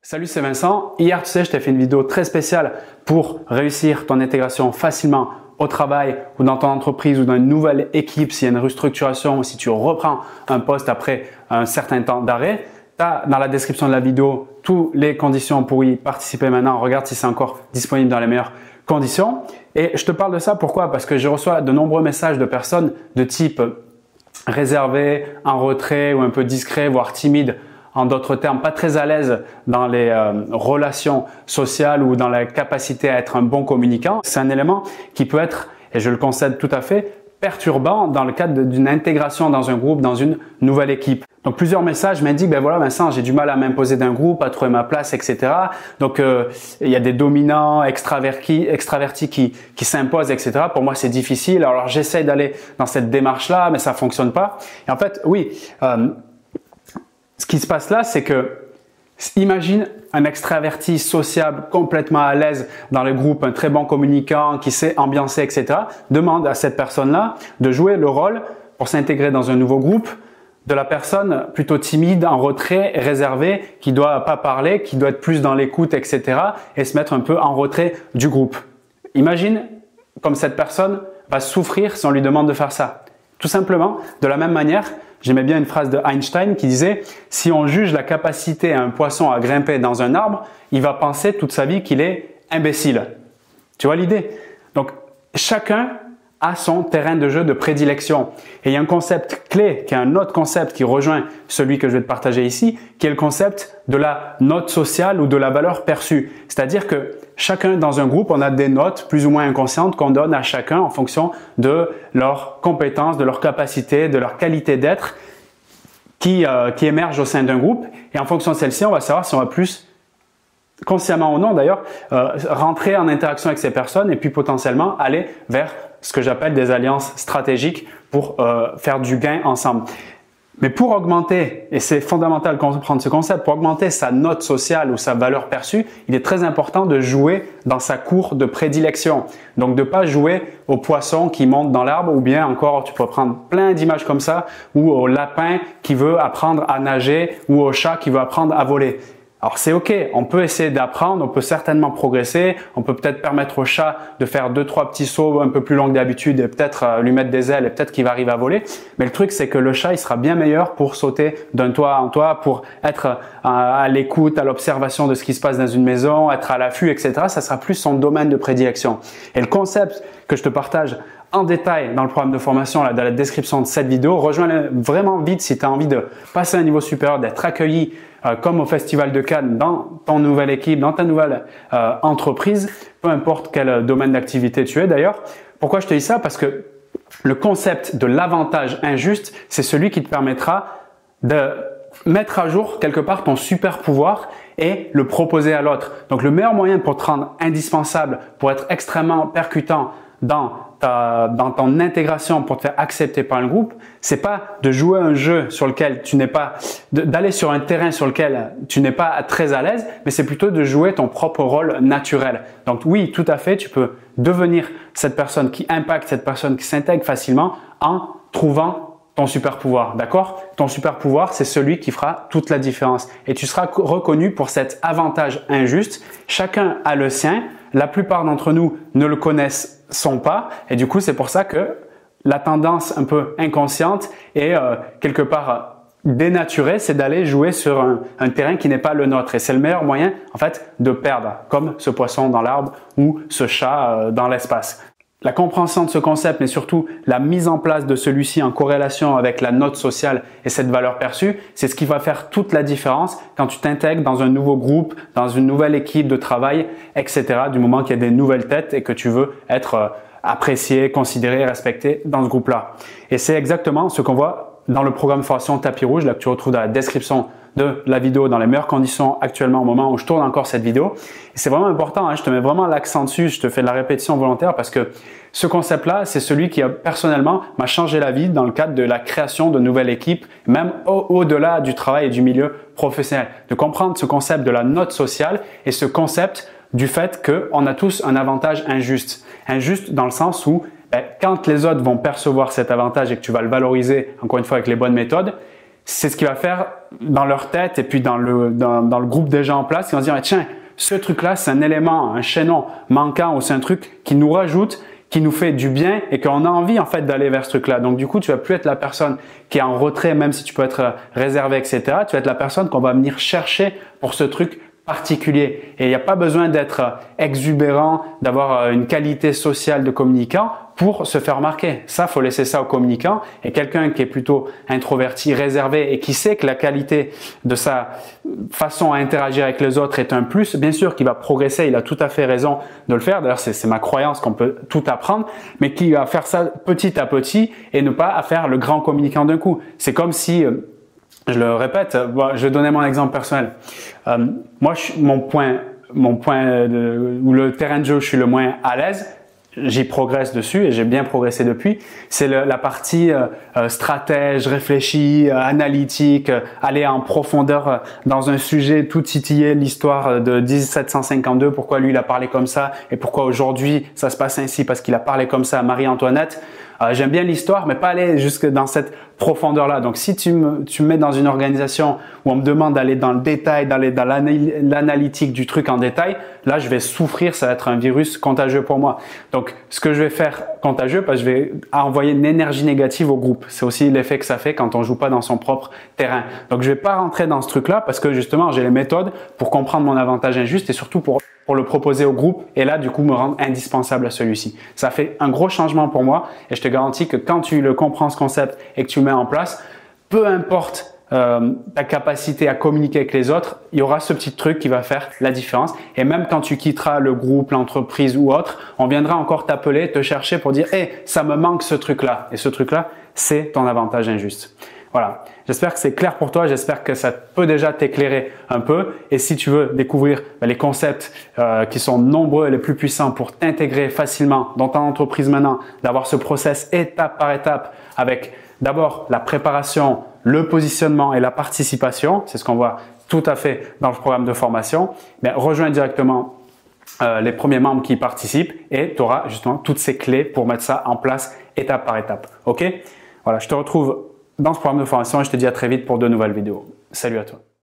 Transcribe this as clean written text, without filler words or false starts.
Salut, c'est Vincent. Hier, tu sais, je t'ai fait une vidéo très spéciale pour réussir ton intégration facilement au travail ou dans ton entreprise ou dans une nouvelle équipe, s'il y a une restructuration ou si tu reprends un poste après un certain temps d'arrêt. Tu as dans la description de la vidéo toutes les conditions pour y participer maintenant. Regarde si c'est encore disponible dans les meilleures conditions. Et je te parle de ça, pourquoi? Parce que je reçois de nombreux messages de personnes de type réservé, en retrait ou un peu discret, voire timide. En d'autres termes, pas très à l'aise dans les relations sociales ou dans la capacité à être un bon communicant. C'est un élément qui peut être, et je le concède tout à fait, perturbant dans le cadre d'une intégration dans un groupe, dans une nouvelle équipe. Donc plusieurs messages m'indiquent, ben voilà Vincent, j'ai du mal à m'imposer d'un groupe, à trouver ma place, etc. Donc il y a des dominants, extravertis qui s'imposent, etc. Pour moi c'est difficile, alors j'essaie d'aller dans cette démarche-là, mais ça fonctionne pas. Et en fait, oui, ce qui se passe là, c'est que imagine un extraverti sociable, complètement à l'aise dans le groupe, un très bon communicant qui sait ambiancer, etc. Demande à cette personne-là de jouer le rôle pour s'intégrer dans un nouveau groupe de la personne plutôt timide, en retrait, réservée, qui doit pas parler, qui doit être plus dans l'écoute, etc. et se mettre un peu en retrait du groupe. Imagine comme cette personne va souffrir si on lui demande de faire ça. Tout simplement, de la même manière, j'aimais bien une phrase de Einstein qui disait « Si on juge la capacité à un poisson à grimper dans un arbre, il va penser toute sa vie qu'il est imbécile. » Tu vois l'idée? Donc, chacun a son terrain de jeu de prédilection. Et il y a un concept clé, qui est un autre concept qui rejoint celui que je vais te partager ici, qui est le concept de la note sociale ou de la valeur perçue. C'est-à-dire que chacun dans un groupe, on a des notes plus ou moins inconscientes qu'on donne à chacun en fonction de leurs compétences, de leurs capacités, de leur qualité d'être qui émergent au sein d'un groupe. Et en fonction de celle-ci, on va savoir si on va plus, consciemment ou non d'ailleurs, rentrer en interaction avec ces personnes et puis potentiellement aller vers ce que j'appelle des alliances stratégiques pour faire du gain ensemble. Mais pour augmenter, et c'est fondamental de comprendre ce concept, pour augmenter sa note sociale ou sa valeur perçue, il est très important de jouer dans sa cour de prédilection. Donc de ne pas jouer au poisson qui monte dans l'arbre ou bien encore, tu peux prendre plein d'images comme ça, ou au lapin qui veut apprendre à nager ou au chat qui veut apprendre à voler. Alors c'est ok, on peut essayer d'apprendre, on peut certainement progresser, on peut peut-être permettre au chat de faire 2-3 petits sauts un peu plus longs que d'habitude et peut-être lui mettre des ailes et peut-être qu'il va arriver à voler. Mais le truc c'est que le chat il sera bien meilleur pour sauter d'un toit en toit, pour être à l'écoute, à l'observation de ce qui se passe dans une maison, être à l'affût, etc. Ça sera plus son domaine de prédilection. Et le concept que je te partage en détail dans le programme de formation, là, dans la description de cette vidéo, rejoins-le vraiment vite si tu as envie de passer à un niveau supérieur, d'être accueilli comme au Festival de Cannes, dans ton nouvelle équipe, dans ta nouvelle entreprise, peu importe quel domaine d'activité tu es d'ailleurs. Pourquoi je te dis ça? Parce que le concept de l'avantage injuste, c'est celui qui te permettra de mettre à jour quelque part ton super pouvoir et le proposer à l'autre. Donc le meilleur moyen pour te rendre indispensable, pour être extrêmement percutant dans ton intégration, pour te faire accepter par le groupe, c'est pas de jouer un jeu sur lequel tu n'es pas, d'aller sur un terrain sur lequel tu n'es pas très à l'aise, mais c'est plutôt de jouer ton propre rôle naturel. Donc oui, tout à fait, tu peux devenir cette personne qui impacte, cette personne qui s'intègre facilement en trouvant ton super pouvoir, d'accord? Ton super pouvoir, c'est celui qui fera toute la différence et tu seras reconnu pour cet avantage injuste. Chacun a le sien. La plupart d'entre nous ne le connaissent pas et du coup, c'est pour ça que la tendance un peu inconsciente et quelque part dénaturée, c'est d'aller jouer sur un terrain qui n'est pas le nôtre et c'est le meilleur moyen en fait de perdre, comme ce poisson dans l'arbre ou ce chat dans l'espace. La compréhension de ce concept, mais surtout la mise en place de celui-ci en corrélation avec la note sociale et cette valeur perçue, c'est ce qui va faire toute la différence quand tu t'intègres dans un nouveau groupe, dans une nouvelle équipe de travail, etc. Du moment qu'il y a des nouvelles têtes et que tu veux être apprécié, considéré, respecté dans ce groupe-là. Et c'est exactement ce qu'on voit dans le programme formation Tapis Rouge, là que tu retrouves dans la description de la vidéo dans les meilleures conditions actuellement au moment où je tourne encore cette vidéo. Et c'est vraiment important, hein, je te mets vraiment l'accent dessus, je te fais de la répétition volontaire parce que ce concept-là, c'est celui qui personnellement m'a changé la vie dans le cadre de la création de nouvelles équipes, même au-delà du travail et du milieu professionnel. De comprendre ce concept de la note sociale et ce concept du fait qu'on a tous un avantage injuste. Injuste dans le sens où quand les autres vont percevoir cet avantage et que tu vas le valoriser, encore une fois avec les bonnes méthodes, c'est ce qui va faire dans leur tête et puis dans le groupe des gens en place. Ils vont se dire, tiens, ce truc-là, c'est un élément, un chaînon manquant ou c'est un truc qui nous rajoute, qui nous fait du bien et qu'on a envie en fait d'aller vers ce truc-là. Donc du coup, tu vas plus être la personne qui est en retrait, même si tu peux être réservé, etc. Tu vas être la personne qu'on va venir chercher pour ce truc particulier. Et il n'y a pas besoin d'être exubérant, d'avoir une qualité sociale de communicant pour se faire remarquer. Ça, faut laisser ça aux communicants. Et quelqu'un qui est plutôt introverti, réservé et qui sait que la qualité de sa façon à interagir avec les autres est un plus, bien sûr qu'il va progresser, il a tout à fait raison de le faire. D'ailleurs, c'est ma croyance qu'on peut tout apprendre, mais qui va faire ça petit à petit et ne pas faire le grand communicant d'un coup. C'est comme si... je le répète, je vais donner mon exemple personnel. Moi, mon point où le terrain de jeu où je suis le moins à l'aise, j'y progresse dessus et j'ai bien progressé depuis. C'est la partie stratège, réfléchi, analytique, aller en profondeur dans un sujet, tout titiller l'histoire de 1752, pourquoi lui il a parlé comme ça et pourquoi aujourd'hui ça se passe ainsi parce qu'il a parlé comme ça à Marie-Antoinette. J'aime bien l'histoire, mais pas aller jusque dans cette profondeur-là. Donc, si tu me mets dans une organisation où on me demande d'aller dans le détail, d'aller dans l'analytique du truc en détail, là, je vais souffrir, ça va être un virus contagieux pour moi. Donc, ce que je vais faire contagieux, parce que je vais envoyer une énergie négative au groupe. C'est aussi l'effet que ça fait quand on joue pas dans son propre terrain. Donc, je vais pas rentrer dans ce truc-là parce que justement, j'ai les méthodes pour comprendre mon avantage injuste et surtout pour le proposer au groupe et là, du coup, me rendre indispensable à celui-ci. Ça fait un gros changement pour moi et je te garantis que quand tu le comprends, ce concept, et que tu le mets en place, peu importe ta capacité à communiquer avec les autres, il y aura ce petit truc qui va faire la différence. Et même quand tu quitteras le groupe, l'entreprise ou autre, on viendra encore t'appeler, te chercher pour dire « Hey, ça me manque ce truc-là. » Et ce truc-là, c'est ton avantage injuste. Voilà, j'espère que c'est clair pour toi, j'espère que ça peut déjà t'éclairer un peu et si tu veux découvrir les concepts qui sont nombreux et les plus puissants pour t'intégrer facilement dans ton entreprise maintenant, d'avoir ce process étape par étape avec d'abord la préparation, le positionnement et la participation, c'est ce qu'on voit tout à fait dans le programme de formation, rejoins directement les premiers membres qui participent et tu auras justement toutes ces clés pour mettre ça en place étape par étape. Ok? Voilà, je te retrouve dans ce programme de formation et je te dis à très vite pour de nouvelles vidéos. Salut à toi.